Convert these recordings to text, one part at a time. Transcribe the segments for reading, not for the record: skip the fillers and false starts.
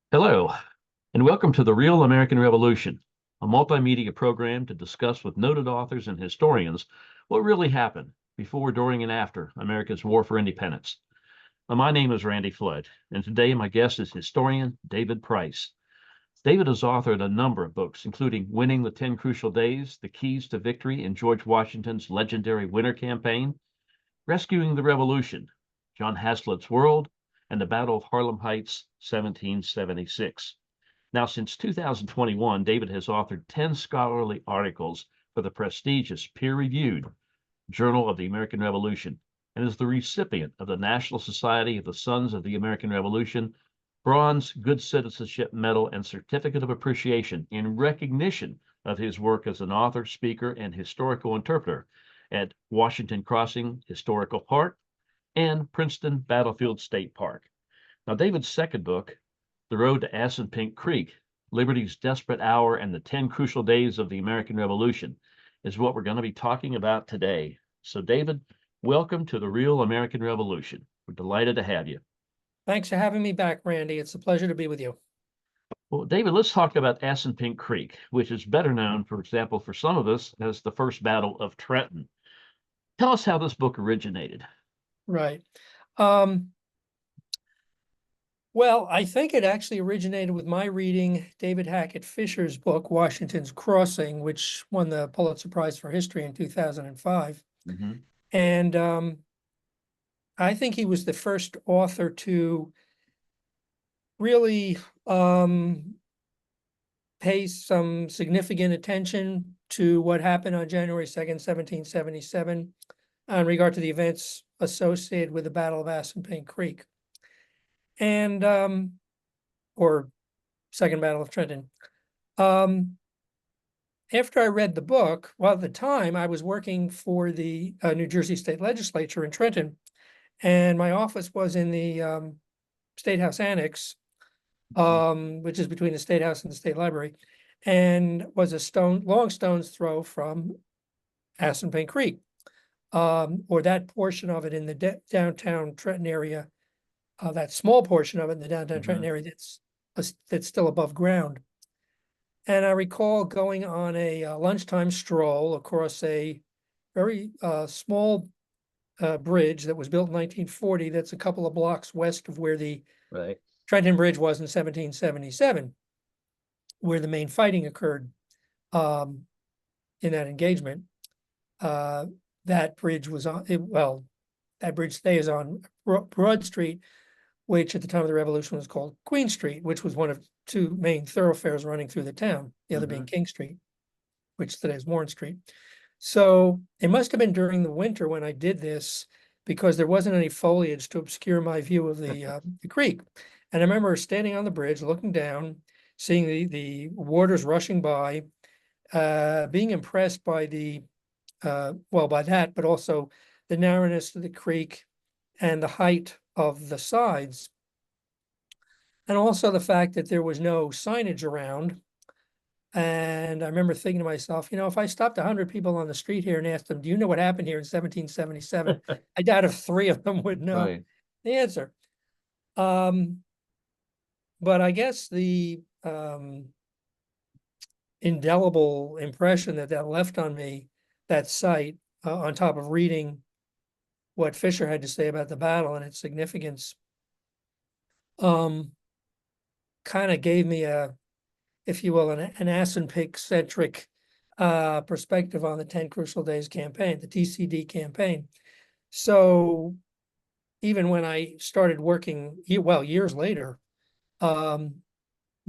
Hello, and welcome to the Real American Revolution, a multimedia program to discuss with noted authors and historians what really happened before, during, and after America's War for Independence. My name is Randy Flood, and today my guest is historian David Price. David has authored a number of books, including Winning the 10 Crucial Days, The Keys to Victory in George Washington's Legendary Winter Campaign, Rescuing the Revolution, John Haslett's World, and the Battle of Harlem Heights, 1776. Now, since 2021, David has authored 10 scholarly articles for the prestigious peer-reviewed Journal of the American Revolution and is the recipient of the National Society of the Sons of the American Revolution Bronze Good Citizenship Medal and Certificate of Appreciation in recognition of his work as an author, speaker, and historical interpreter at Washington Crossing Historical Park and Princeton Battlefield State Park. Now, David's second book, The Road to Assunpink Creek, Liberty's Desperate Hour and the 10 Crucial Days of the American Revolution, is what we're going to be talking about today. So, David, welcome to the Real American Revolution. We're delighted to have you. Thanks for having me back, Randy. It's a pleasure to be with you. Well, David, let's talk about Assunpink Creek, which is better known, for example, for some of us as the First Battle of Trenton. Tell us how this book originated. Right. Well, I think it actually originated with my reading David Hackett Fisher's book, Washington's Crossing, which won the Pulitzer Prize for History in 2005. Mm-hmm. And I think he was the first author to really pay some significant attention to what happened on January 2nd, 1777, in regard to the events associated with the Battle of Assunpink Creek. And or Second Battle of Trenton. After I read the book, well, at the time I was working for the New Jersey State Legislature in Trenton, and my office was in the State House Annex, which is between the State House and the State Library, and was a long stone's throw from Assunpink Creek, or that portion of it in the downtown Trenton area. That small portion of it in the downtown Trenton area that's still above ground. And I recall going on a lunchtime stroll across a very small bridge that was built in 1940 that's a couple of blocks west of where the Trenton Bridge was in 1777, where the main fighting occurred in that engagement. That bridge was on, that bridge stays on Broad Street, which at the time of the Revolution was called Queen Street, which was one of two main thoroughfares running through the town, the other being King Street, which today is Warren Street. So it must have been during the winter when I did this, because there wasn't any foliage to obscure my view of the creek. And I remember standing on the bridge, looking down, seeing the waters rushing by, being impressed by by that, but also the narrowness of the creek and the height of the sides, and also the fact that there was no signage around. And I remember thinking to myself, if I stopped 100 people on the street here and asked them, do you know what happened here in 1777? I doubt if 3 of them would know the answer. But I guess the indelible impression that left on me, that site, on top of reading what Fisher had to say about the battle and its significance, kind of gave me if you will, an Assunpink-centric perspective on the 10 Crucial Days campaign, the TCD campaign. So even when I started working, years later, when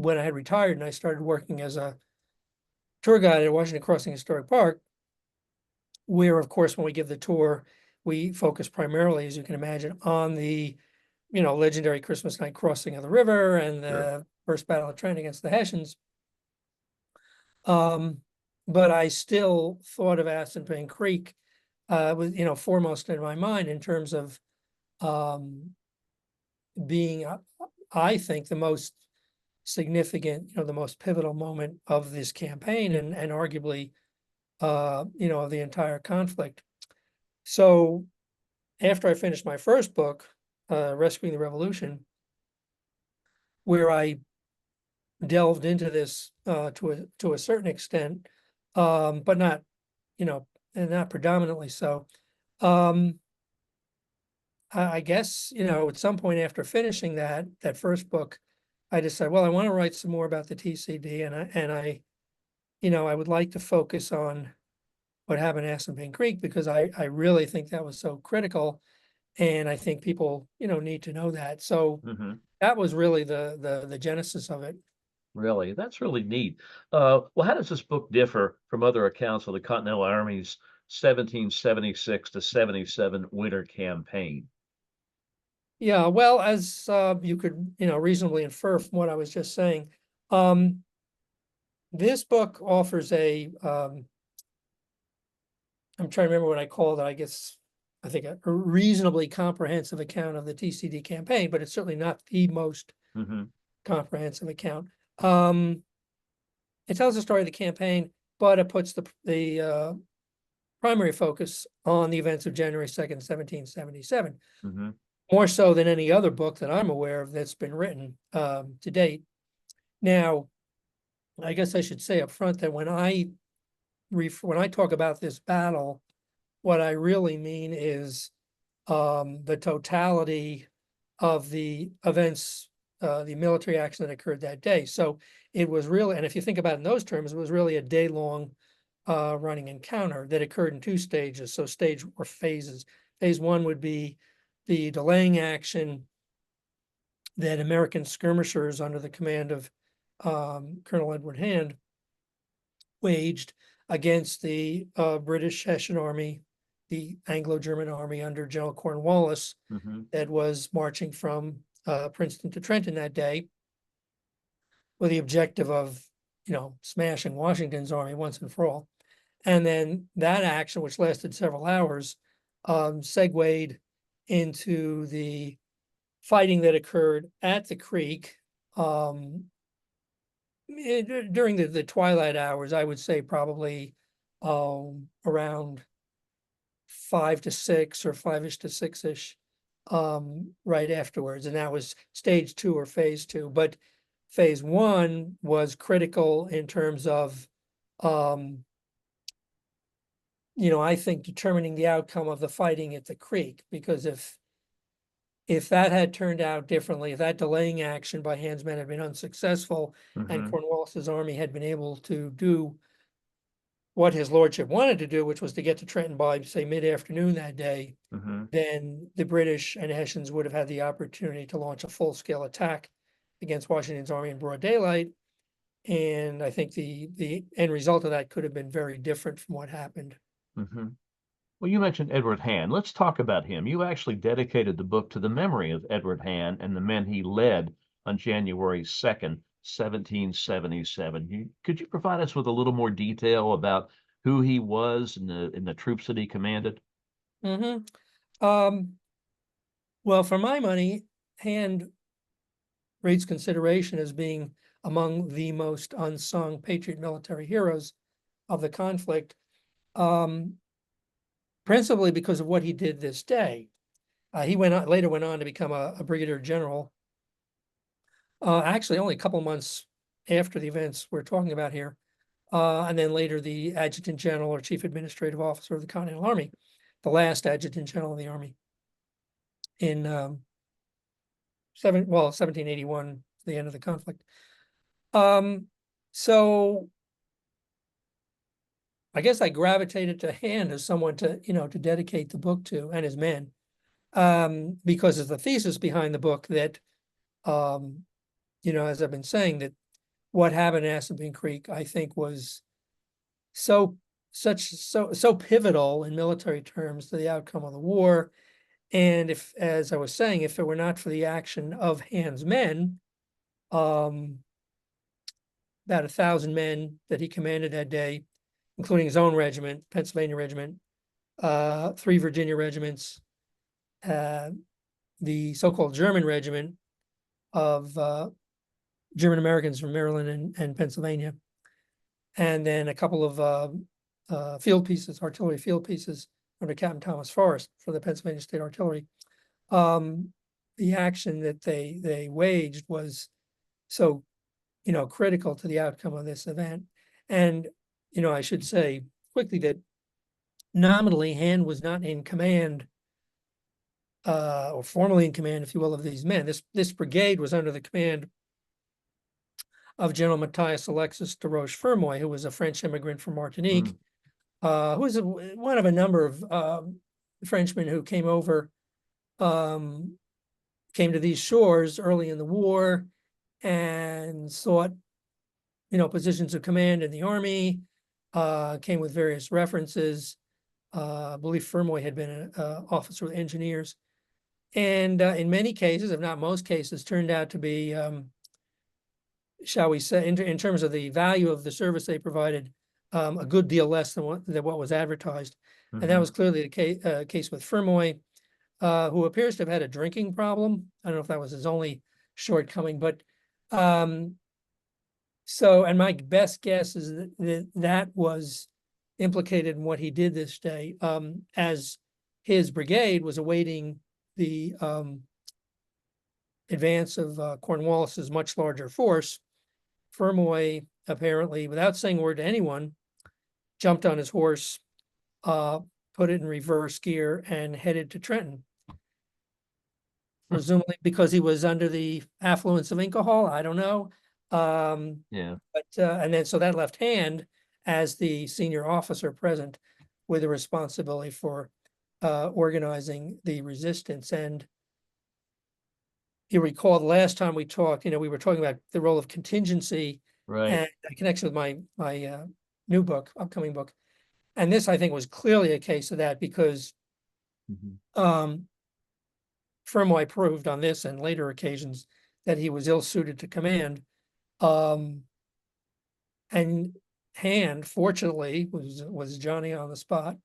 I had retired and I started working as a tour guide at Washington Crossing Historic Park, where, of course, when we give the tour, we focus primarily, as you can imagine, on the, legendary Christmas night crossing of the river and the First Battle of Trenton against the Hessians. But I still thought of Assunpink Creek, with, foremost in my mind in terms of being, I think, the most significant, the most pivotal moment of this campaign and arguably, of the entire conflict. So after I finished my first book, Rescuing the Revolution, where I delved into this to a certain extent, but not, and not predominantly so. I guess, at some point after finishing that first book, I decided, well, I want to write some more about the TCD, and I would like to focus on what happened at Assunpink Creek, because I really think that was so critical, and I think people, need to know that. So Hmm. that was really the genesis of it. Really, that's really neat. Well, how does this book differ from other accounts of the Continental Army's 1776 to 77 winter campaign? Yeah, well, as you could, reasonably infer from what I was just saying, um, this book offers I'm trying to remember what I called it. I think a reasonably comprehensive account of the TCD campaign, but it's certainly not the most Hmm. comprehensive account. It tells the story of the campaign, but it puts the primary focus on the events of January 2nd, 1777, Hmm. more so than any other book that I'm aware of that's been written to date. Now, I guess I should say up front that when I talk about this battle, what I really mean is the totality of the events, the military action that occurred that day. So it was really, and if you think about it in those terms, it was really a day-long running encounter that occurred in two stages. So stage or phases. Phase one would be the delaying action that American skirmishers under the command of Colonel Edward Hand waged against the British Hessian Army, the Anglo-German Army under General Cornwallis, Hmm. that was marching from Princeton to Trenton that day, with the objective of, smashing Washington's army once and for all. And then that action, which lasted several hours, segued into the fighting that occurred at the creek during the twilight hours. I would say probably around 5 to 6 or 5-ish to 6-ish right afterwards. And that was stage two or phase two. But phase one was critical in terms of, I think determining the outcome of the fighting at the creek, because if that had turned out differently, if that delaying action by Hand's men had been unsuccessful and Hmm. Cornwallis's army had been able to do what his lordship wanted to do, which was to get to Trenton by, say, mid-afternoon that day, Hmm. then the British and Hessians would have had the opportunity to launch a full-scale attack against Washington's army in broad daylight. And I think the end result of that could have been very different from what happened. Hmm. Well, you mentioned Edward Hand. Let's talk about him. You actually dedicated the book to the memory of Edward Hand and the men he led on January 2nd, 1777. Could you provide us with a little more detail about who he was and the troops that he commanded? Mm-hmm. Well, for my money, Hand rates consideration as being among the most unsung patriot military heroes of the conflict, principally because of what he did this day. He later went on to become a brigadier general. Actually, only a couple months after the events we're talking about here, and then later the adjutant general or chief administrative officer of the Continental Army, the last adjutant general of the Army in 1781, the end of the conflict. So I guess I gravitated to Hand as someone to dedicate the book to, and his men, because of the thesis behind the book that, as I've been saying, that what happened at Assunpink Creek, I think, was so pivotal in military terms to the outcome of the war. And if, as I was saying, if it were not for the action of Hand's men, about 1,000 men that he commanded that day, including his own regiment, Pennsylvania Regiment, 3 Virginia regiments, the so-called German regiment of German Americans from Maryland and Pennsylvania, and then a couple of field pieces, artillery field pieces under Captain Thomas Forrest for the Pennsylvania State Artillery. The action that they waged was so critical to the outcome of this event. And, I should say quickly that nominally Hand was not in command, or formally in command, if you will, of these men. This brigade was under the command of General Matthias Alexis de Roche-Fermoy, who was a French immigrant from Martinique, who was one of a number of Frenchmen who came over, came to these shores early in the war and sought, positions of command in the army, came with various references. I believe Fermoy had been an officer with engineers. And in many cases, if not most cases, turned out to be, shall we say, in terms of the value of the service they provided, a good deal less than what was advertised. And that was clearly the case with Fermoy, who appears to have had a drinking problem. I don't know if that was his only shortcoming, but so, and my best guess is that was implicated in what he did this day, as his brigade was awaiting the advance of Cornwallis's much larger force. Fermoy, apparently, without saying a word to anyone, jumped on his horse, put it in reverse gear, and headed to Trenton. Presumably because he was under the affluence of alcohol, I don't know. Yeah. But and then so that left Hand as the senior officer present with the responsibility for organizing the resistance. And you recall the last time we talked, we were talking about the role of contingency Right. and in connection with my new book, upcoming book. And this, I think, was clearly a case of that because Fermoy proved on this and later occasions that he was ill-suited to command. And Hand, fortunately, was Johnny on the spot,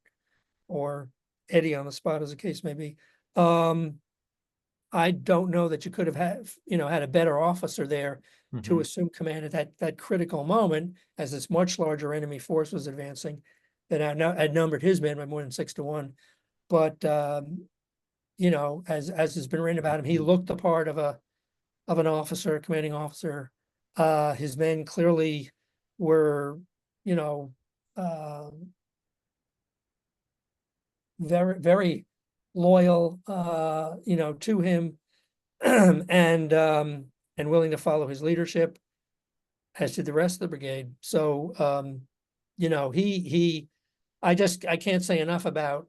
or Eddie on the spot, as the case may be. I don't know that you could have had a better officer there to assume command at that critical moment, as this much larger enemy force was advancing, that outnumbered his men by more than 6-1. But as has been written about him, he looked the part of an officer, a commanding officer. His men clearly were, very, very loyal, to him, and willing to follow his leadership, as did the rest of the brigade. So, I can't say enough about,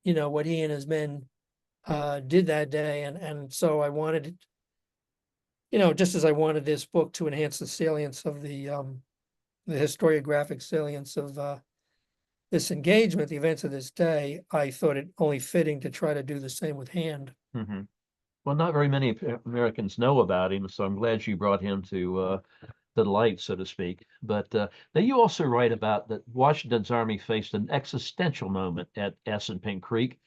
what he and his men did that day. And so I wanted, just as I wanted this book to enhance the salience of the historiographic salience of this engagement, the events of this day, I thought it only fitting to try to do the same with Hand. Well, not very many Americans know about him, so I'm glad you brought him to the light, so to speak. But now you also write about that Washington's army faced an existential moment at Assunpink Creek.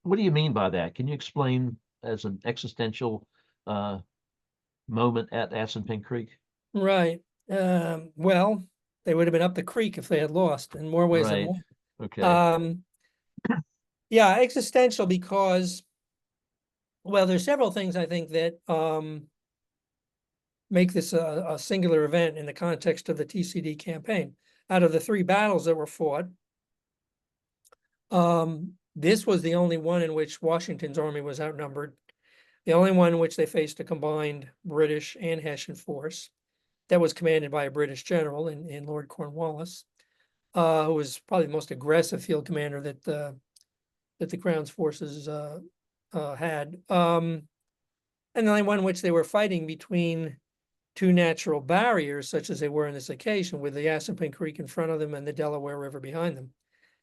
What do you mean by that? Can you explain as an existential moment at Assunpink Creek? Right. Well, they would have been up the creek if they had lost in more ways than one. Okay. Yeah, existential because, well, there's several things I think that make this a singular event in the context of the TCD campaign. Out of the 3 battles that were fought, this was the only one in which Washington's army was outnumbered, the only one in which they faced a combined British and Hessian force that was commanded by a British general in Lord Cornwallis, who was probably the most aggressive field commander that the Crown's forces had. And the only one in which they were fighting between 2 natural barriers, such as they were in this occasion, with the Assunpink Creek in front of them and the Delaware River behind them.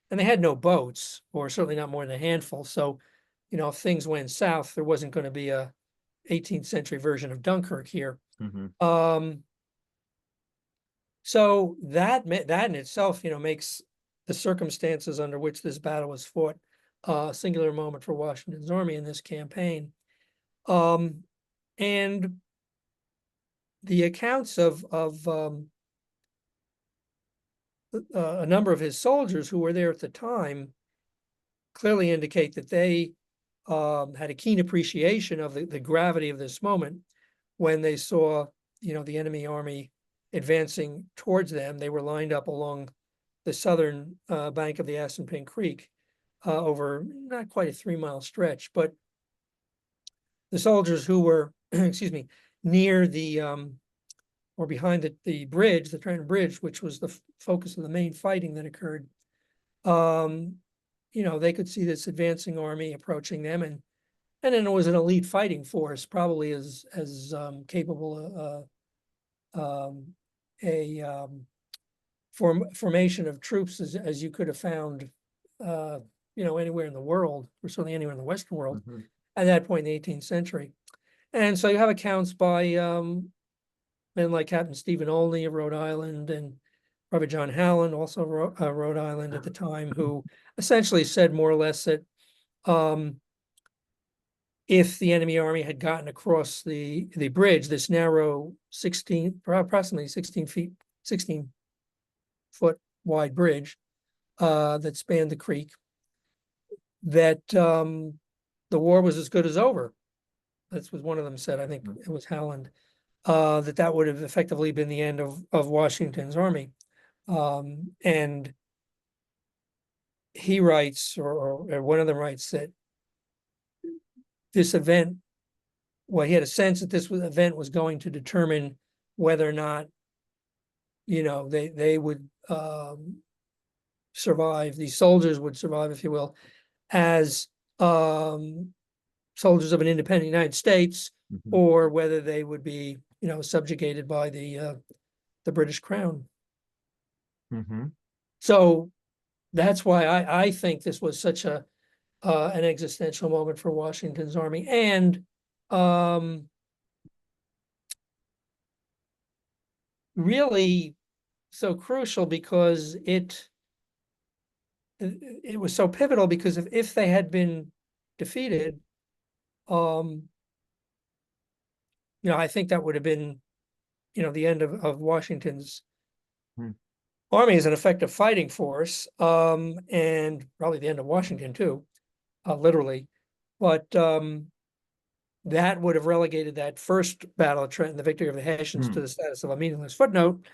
And they had no boats, or certainly not more than a handful. So, if things went south, there wasn't going to be a 18th century version of Dunkirk here. So that in itself, makes the circumstances under which this battle was fought a singular moment for Washington's army in this campaign. And the accounts of a number of his soldiers who were there at the time clearly indicate that they had a keen appreciation of the gravity of this moment when they saw, the enemy army advancing towards them. They were lined up along the southern bank of the Assunpink Creek over not quite a 3-mile stretch, but the soldiers who were, excuse me, near the or behind the bridge, the Trenton Bridge, which was the focus of the main fighting that occurred, they could see this advancing army approaching them, and then it was an elite fighting force, probably as capable a formation of troops as you could have found, anywhere in the world, or certainly anywhere in the Western world at that point in the 18th century. And so you have accounts by men like Captain Stephen Olney of Rhode Island and Robert John Howland, also Rhode Island at the time, who essentially said more or less that if the enemy army had gotten across the bridge, this narrow approximately 16-foot wide bridge that spanned the creek, that the war was as good as over. That's what one of them said. I think it was Howland. That would have effectively been the end of Washington's army. And he writes, or one of them writes, that this event, well, he had a sense that this event was going to determine whether or not, they would survive, these soldiers would survive, if you will, as soldiers of an independent United States, or whether they would be, subjugated by the British Crown. So that's why I think this was such an existential moment for Washington's army, and really so crucial because it was so pivotal, because if they had been defeated, I think that would have been, the end of Washington's army as an effective fighting force, and probably the end of Washington too, literally. But that would have relegated that first battle of Trenton, the victory of the Hessians, to the status of a meaningless footnote.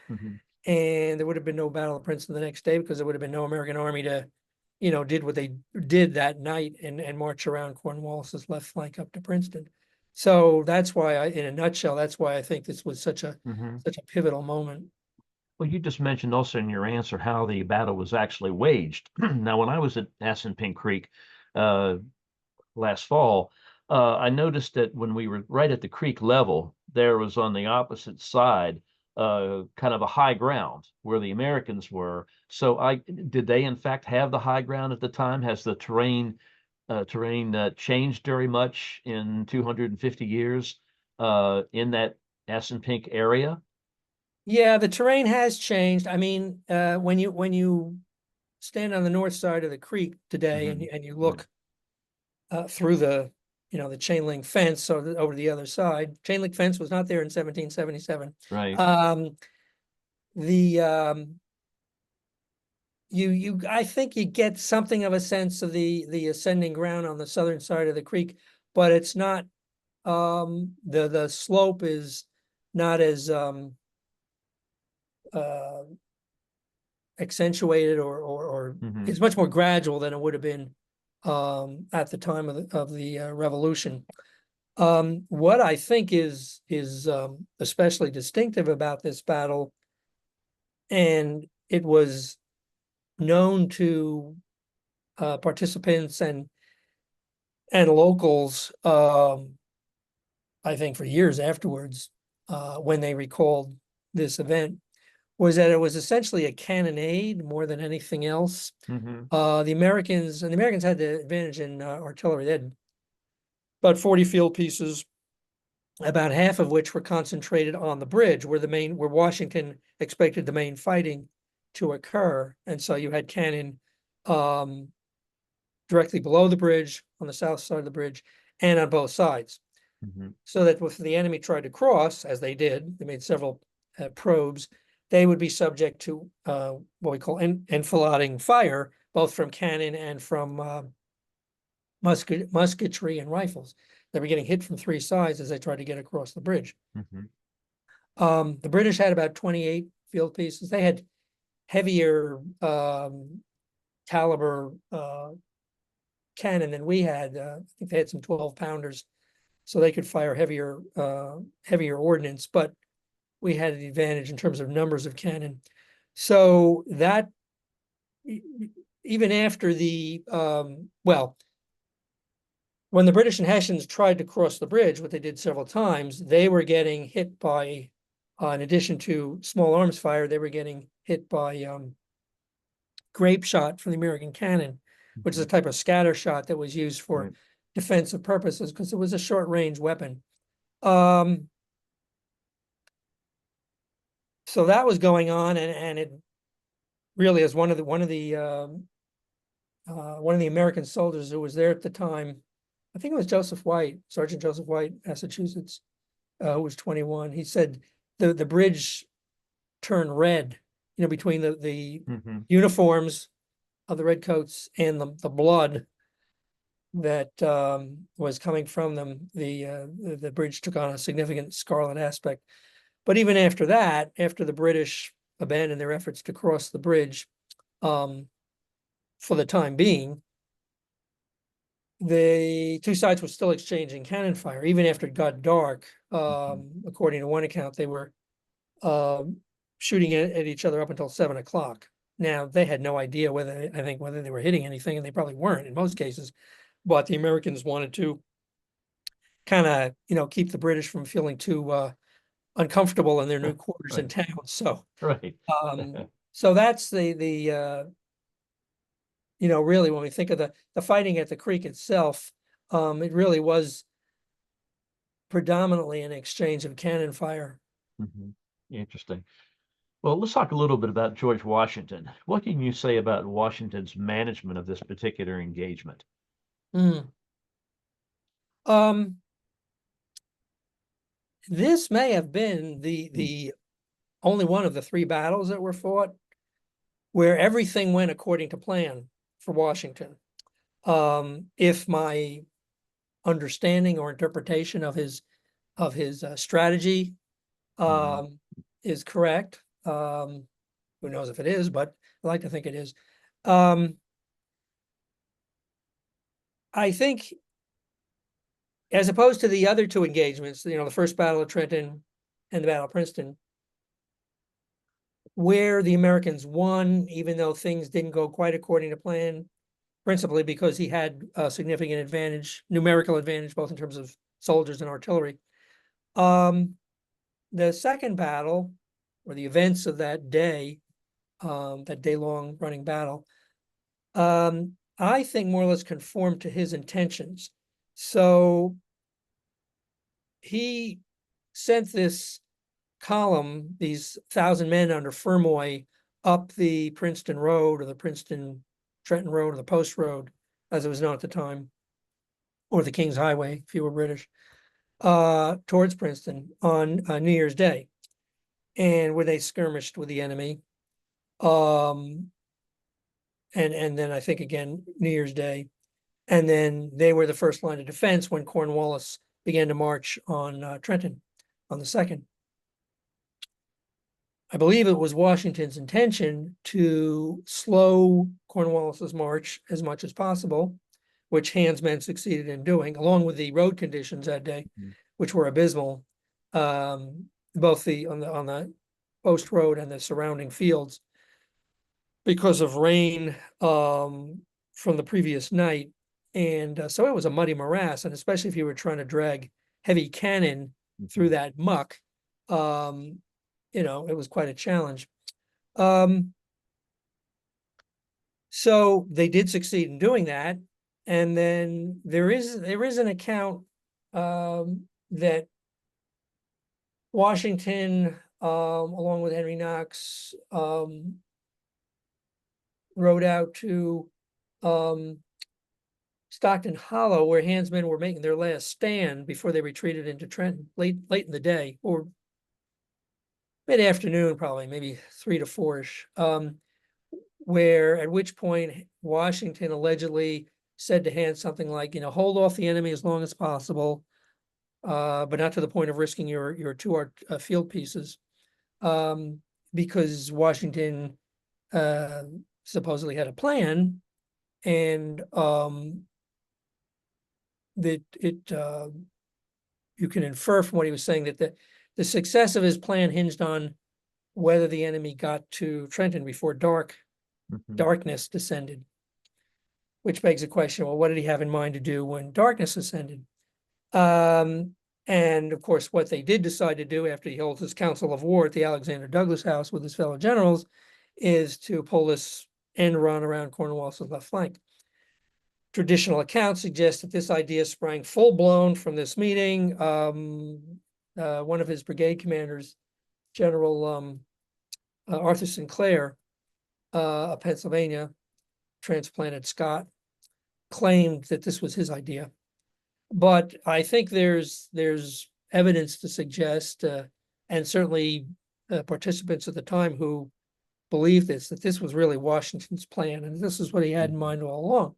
And there would have been no battle of Princeton the next day, because there would have been no American army to, did what they did that night and march around Cornwallis's left flank up to Princeton. So that's why in a nutshell, that's why I think this was such a pivotal moment. Well, you just mentioned also in your answer how the battle was actually waged. Now, when I was at Assunpink Creek last fall, I noticed that when we were right at the creek level, there was on the opposite side kind of a high ground where the Americans were. So did they in fact have the high ground at the time? Has the terrain changed very much in 250 years in that Assunpink area? Yeah, the terrain has changed. I mean, when you stand on the north side of the creek today and you look through the chain link fence over the other side, chain link fence was not there in 1777. Right. I think you get something of a sense of the ascending ground on the southern side of the creek, but it's not, the slope is not as accentuated or it's much more gradual than it would have been at the time of the Revolution. What I think is especially distinctive about this battle, and it was known to participants and locals, I think for years afterwards, when they recalled this event, was that it was essentially a cannonade more than anything else. The Americans had the advantage in artillery. They had about 40 field pieces, about half of which were concentrated on the bridge where Washington expected the main fighting to occur. And so you had cannon directly below the bridge, on the south side of the bridge, and on both sides. So that if the enemy tried to cross, as they did, they made several probes, they would be subject to what we call enfilading fire, both from cannon and from musketry and rifles. They were getting hit from three sides as they tried to get across the bridge. The British had about 28 field pieces. They had heavier caliber cannon than we had. I think they had some 12-pounders, so they could fire heavier ordnance, but we had an advantage in terms of numbers of cannon. So that even after the well, when the British and Hessians tried to cross the bridge, what they did several times, they were getting hit by, in addition to small arms fire, they were getting hit by grape shot from the American cannon, which is a type of scatter shot that was used for Right. defensive purposes because it was a short range weapon. So that was going on, and it really is one of the American soldiers who was there at the time. I think it was Joseph White, Sergeant Joseph White, Massachusetts, who was 21. He said the bridge turned red, between the uniforms of the redcoats and the blood that was coming from them. The bridge took on a significant scarlet aspect. But even after that, after the British abandoned their efforts to cross the bridge, for the time being, the two sides were still exchanging cannon fire, even after it got dark. According to one account, they were shooting at each other up until 7 o'clock. Now, they had no idea whether they were hitting anything, and they probably weren't in most cases. But the Americans wanted to kind of, keep the British from feeling too uncomfortable in their new quarters in Right. town. So, Right. so that's really, when we think of the fighting at the creek itself, it really was predominantly an exchange of cannon fire. Interesting. Well, let's talk a little bit about George Washington. What can you say about Washington's management of this particular engagement? Mm. This may have been the only one of the three battles that were fought where everything went according to plan for Washington. If my understanding or interpretation of his strategy is correct, who knows if it is, but I like to think it is. I think, as opposed to the other two engagements, the first Battle of Trenton and the Battle of Princeton, where the Americans won, even though things didn't go quite according to plan, principally because he had a significant advantage, numerical advantage, both in terms of soldiers and artillery. The second battle, or the events of that day-long running battle, I think more or less conformed to his intentions. So he sent this column, these 1,000 men under Fermoy, up the Princeton Road, or the Princeton-Trenton Road, or the Post Road, as it was known at the time, or the King's Highway, if you were British, towards Princeton on New Year's Day, and where they skirmished with the enemy. And then I think again New Year's Day, and then they were the first line of defense when Cornwallis began to march on Trenton on the 2nd. I believe it was Washington's intention to slow Cornwallis's march as much as possible, which Hand's men succeeded in doing, along with the road conditions that day, which were abysmal, both on the Post Road and the surrounding fields, because of rain from the previous night. And so it was a muddy morass, and especially if you were trying to drag heavy cannon through that muck, it was quite a challenge. So they did succeed in doing that. And then there is an account that Washington, along with Henry Knox, rode out to Stockton Hollow, where Hand's men were making their last stand before they retreated into Trenton late in the day, or mid-afternoon, probably maybe 3 to 4-ish. At which point Washington allegedly said to Hand something like, hold off the enemy as long as possible. but not to the point of risking your two field pieces, because Washington supposedly had a plan, and that you can infer from what he was saying that the success of his plan hinged on whether the enemy got to Trenton before darkness descended, which begs the question, well, what did he have in mind to do when darkness descended? And of course, what they did decide to do after he holds his council of war at the Alexander Douglas House with his fellow generals is to pull this end run around Cornwallis' left flank. Traditional accounts suggest that this idea sprang full blown from this meeting. One of his brigade commanders, General Arthur Sinclair, of Pennsylvania, transplanted Scott, claimed that this was his idea. But I think there's evidence to suggest, and certainly participants at the time who believed this, that this was really Washington's plan, and this is what he had in mind all along.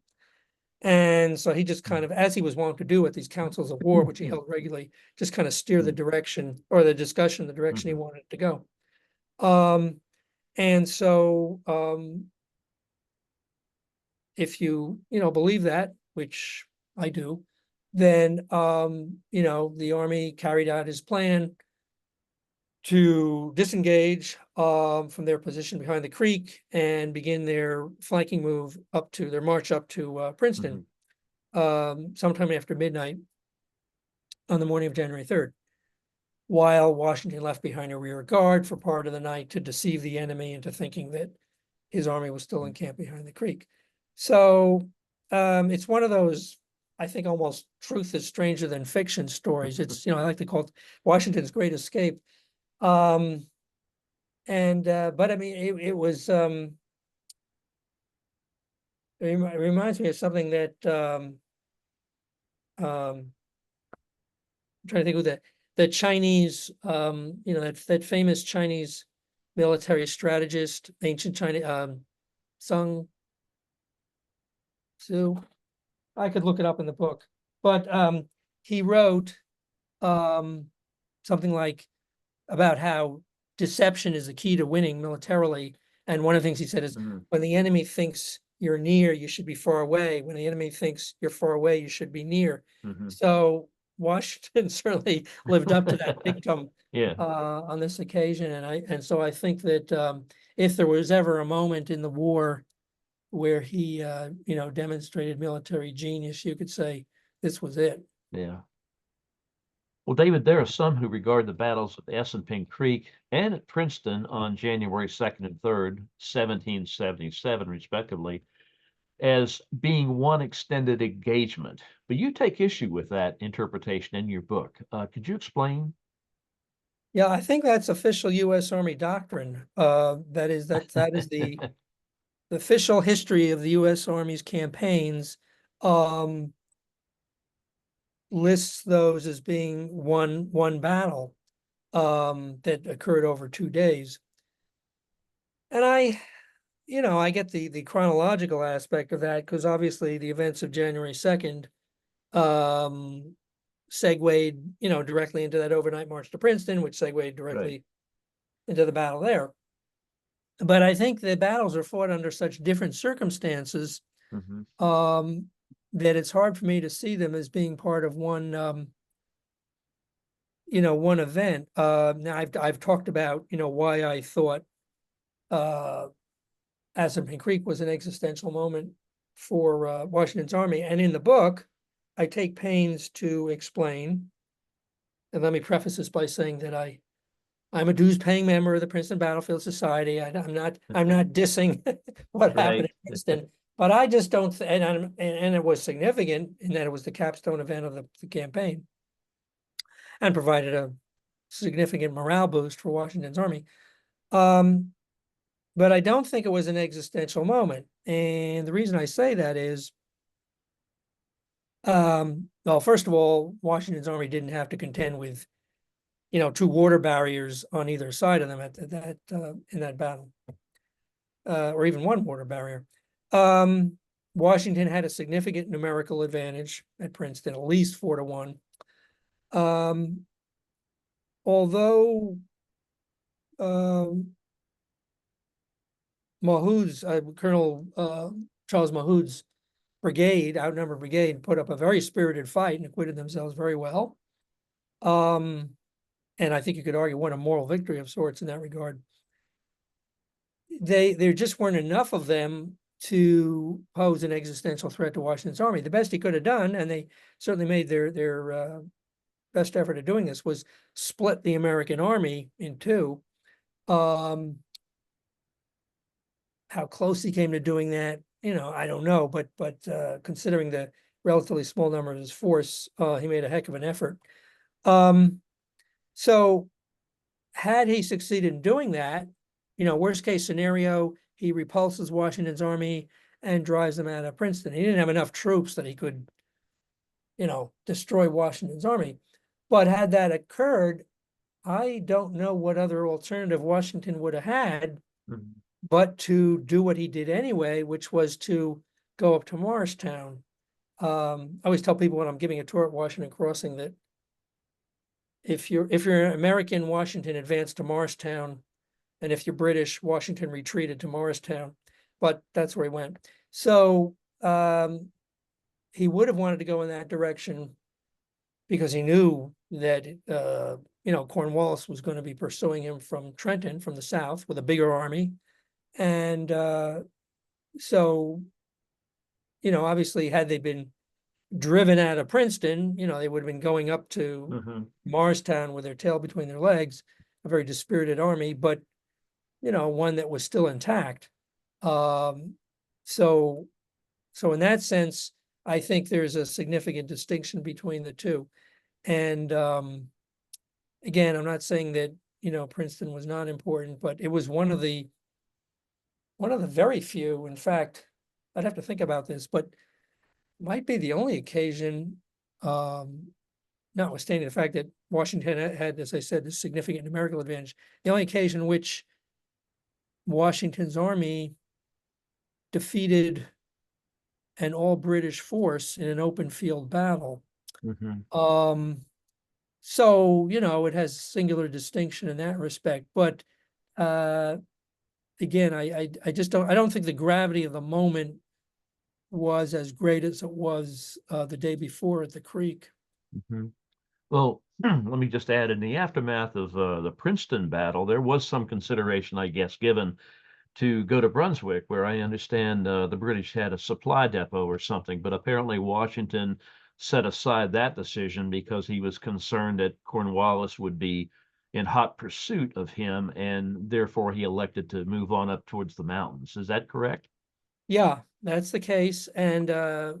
And so he just kind of, as he was wont to do at these councils of war, which he held regularly, just kind of steer the direction or the discussion, the direction he wanted to go. And so if you believe that, which I do, then the Army carried out his plan to disengage from their position behind the creek and begin their flanking move their march up to Princeton sometime after midnight on the morning of January 3rd, while Washington left behind a rear guard for part of the night to deceive the enemy into thinking that his army was still in camp behind the creek. So it's one of those, I think, almost truth is stranger than fiction stories. It's, I like to call it Washington's Great Escape. But I mean, it was, it reminds me of something that, I'm trying to think of the Chinese, that famous Chinese military strategist, ancient China, Sun Tzu. I could look it up in the book, but he wrote something like about how deception is the key to winning militarily. And one of the things he said is, when the enemy thinks you're near, you should be far away. When the enemy thinks you're far away, you should be near. So Washington certainly lived up to that dictum on this occasion. And so I think that if there was ever a moment in the war where he demonstrated military genius, you could say this was it. Yeah. Well, David, there are some who regard the battles at Assunpink Creek and at Princeton on January 2nd and 3rd, 1777, respectively, as being one extended engagement. But you take issue with that interpretation in your book. Could you explain? Yeah, I think that's official U.S. Army doctrine. That is the official history of the U.S. Army's campaigns. Lists those as being one battle that occurred over 2 days. And I get the chronological aspect of that, because obviously the events of January 2nd segued, directly into that overnight march to Princeton, which segued directly into the battle there. But I think the battles are fought under such different circumstances that it's hard for me to see them as being part of one event. Now I've talked about, why I thought Assunpink Creek was an existential moment for Washington's army. And in the book, I take pains to explain, and let me preface this by saying that I'm a dues-paying member of the Princeton Battlefield Society. I'm not dissing what happened at Princeton, but I just don't. And it was significant in that it was the capstone event of the campaign, and provided a significant morale boost for Washington's army. But I don't think it was an existential moment, and the reason I say that is, well, first of all, Washington's army didn't have to contend with, 2 water barriers on either side of them in that battle, or even 1 water barrier. Washington had a significant numerical advantage at Princeton, at least 4-1. Although Mahood's Colonel Charles Mahood's brigade, outnumbered brigade, put up a very spirited fight and acquitted themselves very well. And I think you could argue won a moral victory of sorts in that regard. There just weren't enough of them to pose an existential threat to Washington's army. The best he could have done, and they certainly made their best effort at doing this, was split the American army in two. How close he came to doing that, I don't know, but considering the relatively small number of his force, he made a heck of an effort. So had he succeeded in doing that, worst case scenario, he repulses Washington's army and drives them out of Princeton. He didn't have enough troops that he could, destroy Washington's army. But had that occurred, I don't know what other alternative Washington would have had, but to do what he did anyway, which was to go up to Morristown. I always tell people when I'm giving a tour at Washington Crossing that if you're American, Washington advanced to Morristown, and if you're British, Washington retreated to Morristown, but that's where he went. So he would have wanted to go in that direction because he knew that Cornwallis was going to be pursuing him from Trenton, from the south, with a bigger army. And so, obviously, had they been driven out of Princeton, they would have been going up to Morristown with their tail between their legs, a very dispirited army, but, one that was still intact. So in that sense, I think there's a significant distinction between the two. And again, I'm not saying that, Princeton was not important, but it was one of the very few, in fact, I'd have to think about this, but might be the only occasion, notwithstanding the fact that Washington had, as I said, this significant numerical advantage, the only occasion in which Washington's army defeated an all-British force in an open field battle. So, it has singular distinction in that respect. But again, I don't think the gravity of the moment was as great as it was the day before at the Creek. Well, let me just add, in the aftermath of the Princeton battle, there was some consideration, I guess, given to go to Brunswick, where I understand the British had a supply depot or something, but apparently Washington set aside that decision because he was concerned that Cornwallis would be in hot pursuit of him, and therefore he elected to move on up towards the mountains. Is that correct? Yeah, that's the case. And I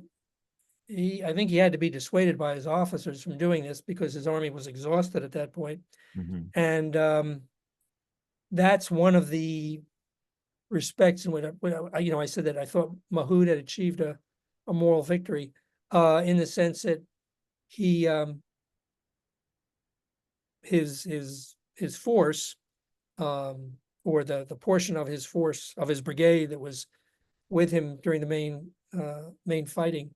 think he had to be dissuaded by his officers from doing this because his army was exhausted at that point. And that's one of the respects in which I said that I thought Mahood had achieved a moral victory in the sense that he his force or the portion of his force of his brigade that was with him during the main fighting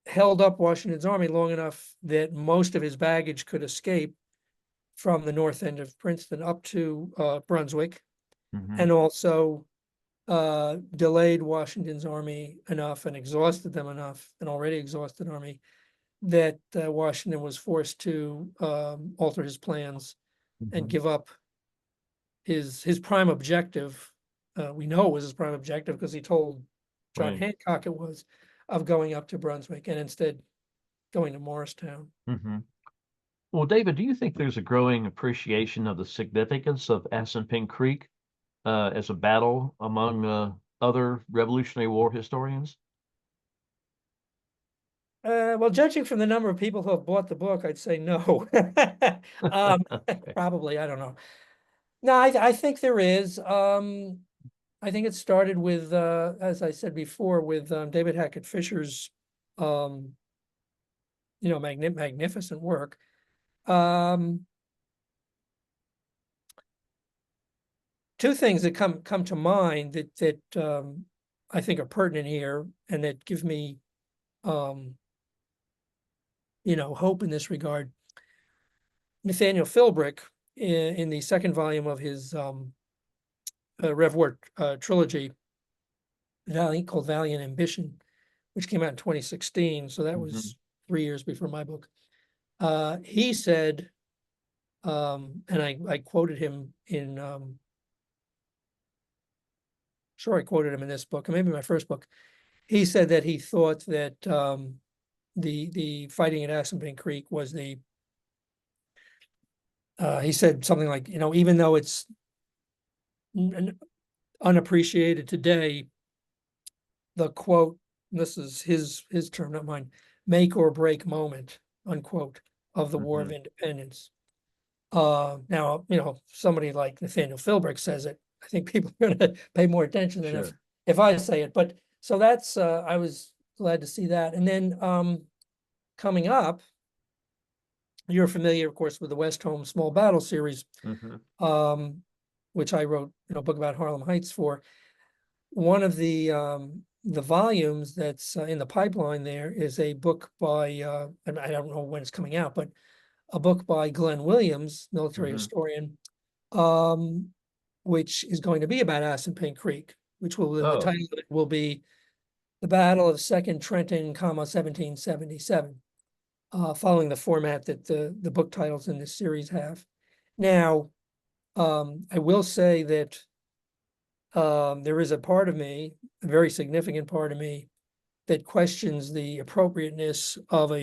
held up Washington's army long enough that most of his baggage could escape from the north end of Princeton up to Brunswick, and also delayed Washington's army enough and exhausted them enough, an already exhausted army, that Washington was forced to alter his plans and give up his prime objective. We know it was his prime objective because he told John Hancock it was, of going up to Brunswick, and instead going to Morristown. Well, David, do you think there's a growing appreciation of the significance of Assunpink Creek as a battle among other Revolutionary War historians? Well, judging from the number of people who have bought the book, I'd say no. Probably, I don't know. No, I think there is. I think it started with, as I said before, with David Hackett Fisher's, magnificent work. Two things that come to mind that I think are pertinent here and that give me hope in this regard. Nathaniel Philbrick, in the second volume of his Rev War trilogy, called Valiant Ambition, which came out in 2016. So that was 3 years before my book. He said, and I quoted him in, sure I quoted him in this book, or maybe my first book. He said that he thought that the fighting at Assunpink Creek was he said something like, even though it's unappreciated today, the quote, this is his term, not mine, make or break moment, unquote, of the War of Independence. Now, somebody like Nathaniel Philbrick says it, I think people are going to pay more attention than if I say it. But so that's, I was glad to see that. And then coming up, you're familiar, of course, with the West Home Small Battle series, which I wrote, a book about Harlem Heights for. One of the volumes that's in the pipeline there is a book by, and I don't know when it's coming out, but a book by Glenn Williams, military historian, which is going to be about Assunpink Creek, which will, the title of it will be The Battle of Second Trenton, 1777, following the format that the book titles in this series have. Now, I will say that there is a part of me, a very significant part of me, that questions the appropriateness of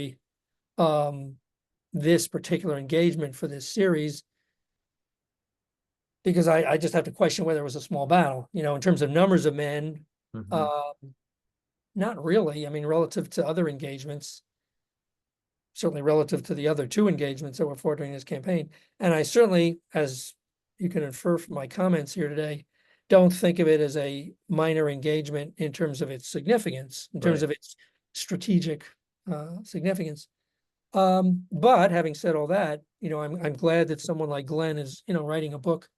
this particular engagement for this series, because I just have to question whether it was a small battle, in terms of numbers of men. Not really. I mean, relative to other engagements, certainly relative to the other two engagements that were fought during this campaign. And I certainly, as you can infer from my comments here today, don't think of it as a minor engagement in terms of its significance, in terms of its strategic significance. But having said all that, I'm glad that someone like Glenn is, writing a book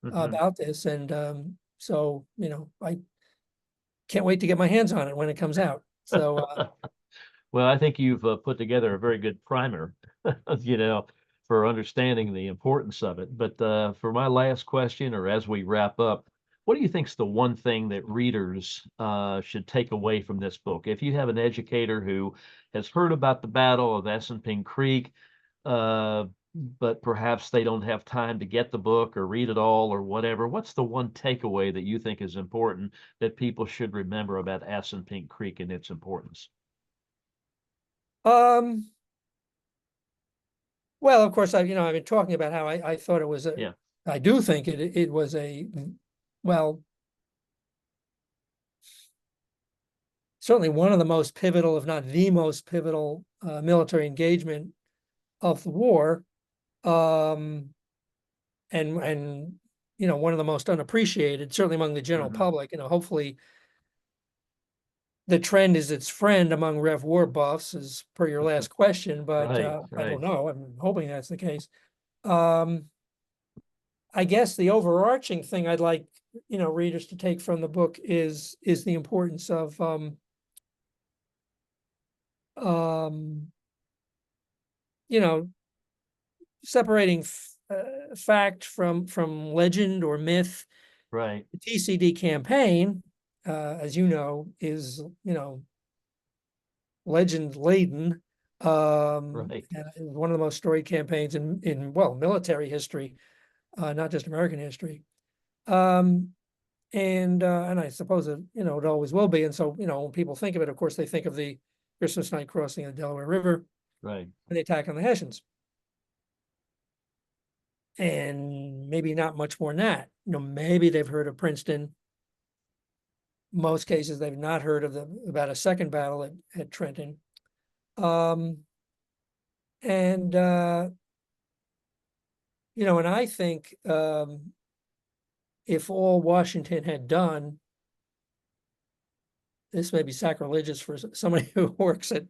about this. And so, I can't wait to get my hands on it when it comes out. So, well, I think you've put together a very good primer, for understanding the importance of it. But for my last question, or as we wrap up, what do you think is the one thing that readers should take away from this book? If you have an educator who has heard about the Battle of Assunpink Creek, but perhaps they don't have time to get the book or read it all or whatever, what's the one takeaway that you think is important that people should remember about Assunpink Creek and its importance? Well, of course, I've been talking about how I thought it was I do think it was certainly one of the most pivotal, if not the most pivotal, military engagement of the war. And one of the most unappreciated, certainly among the general public. Hopefully the trend is its friend among Rev War buffs, as per your last question, but I don't know. I'm hoping that's the case. I guess the overarching thing I'd like, readers to take from the book is the importance of separating fact from legend or myth. Right. The TCD campaign, as you know, is legend laden. Right. One of the most storied campaigns in military history, not just American history. And I suppose it always will be. And so, when people think of it, of course, they think of the Christmas night crossing of the Delaware River, Right, and the attack on the Hessians. And maybe not much more than that. Maybe they've heard of Princeton. Most cases they've not heard of about a second battle at Trenton. And I think if all Washington had done, this may be sacrilegious for somebody who works at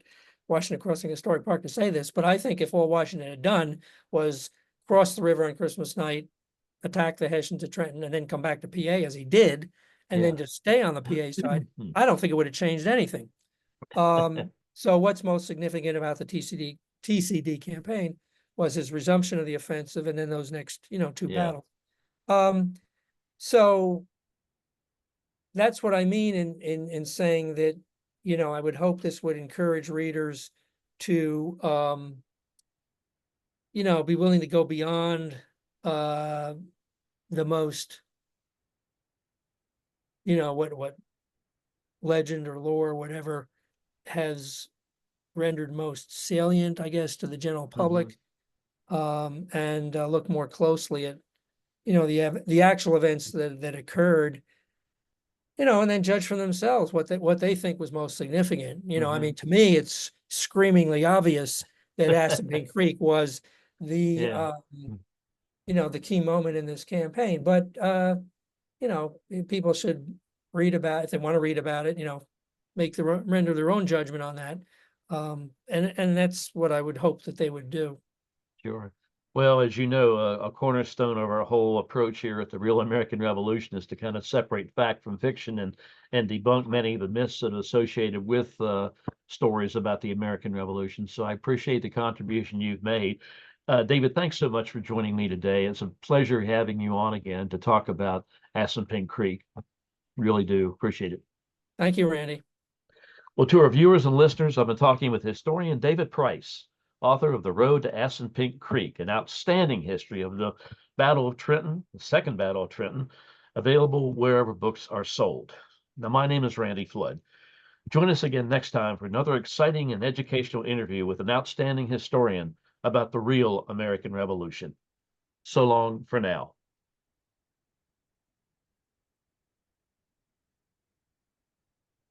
Washington Crossing Historic Park to say this, but I think if all Washington had done was cross the river on Christmas night, attack the Hessians at Trenton, and then come back to PA as he did, and then just stay on the PA side, I don't think it would have changed anything. So what's most significant about the TCD TCD campaign was his resumption of the offensive and then those next, two Yeah. battles. So that's what I mean in saying that, I would hope this would encourage readers to, be willing to go beyond the most, what legend or lore or whatever has rendered most salient, I guess, to the general public, and look more closely at, the actual events that occurred, and then judge for themselves what they think was most significant. I mean, to me, it's screamingly obvious that Assunpink Creek was the, Yeah. the key moment in this campaign. But people should read about, if they want to read about it, render their own judgment on that. And that's what I would hope that they would do. Sure. Well, as you know, a cornerstone of our whole approach here at the Real American Revolution is to kind of separate fact from fiction and debunk many of the myths that are associated with stories about the American Revolution. So I appreciate the contribution you've made. David, thanks so much for joining me today. It's a pleasure having you on again to talk about Assunpink Creek. Really do appreciate it. Thank you, Randy. Well, to our viewers and listeners, I've been talking with historian David Price, author of The Road to Assunpink Creek, an outstanding history of the Battle of Trenton, the Second Battle of Trenton, available wherever books are sold. Now, my name is Randy Flood. Join us again next time for another exciting and educational interview with an outstanding historian about the real American Revolution. So long for now.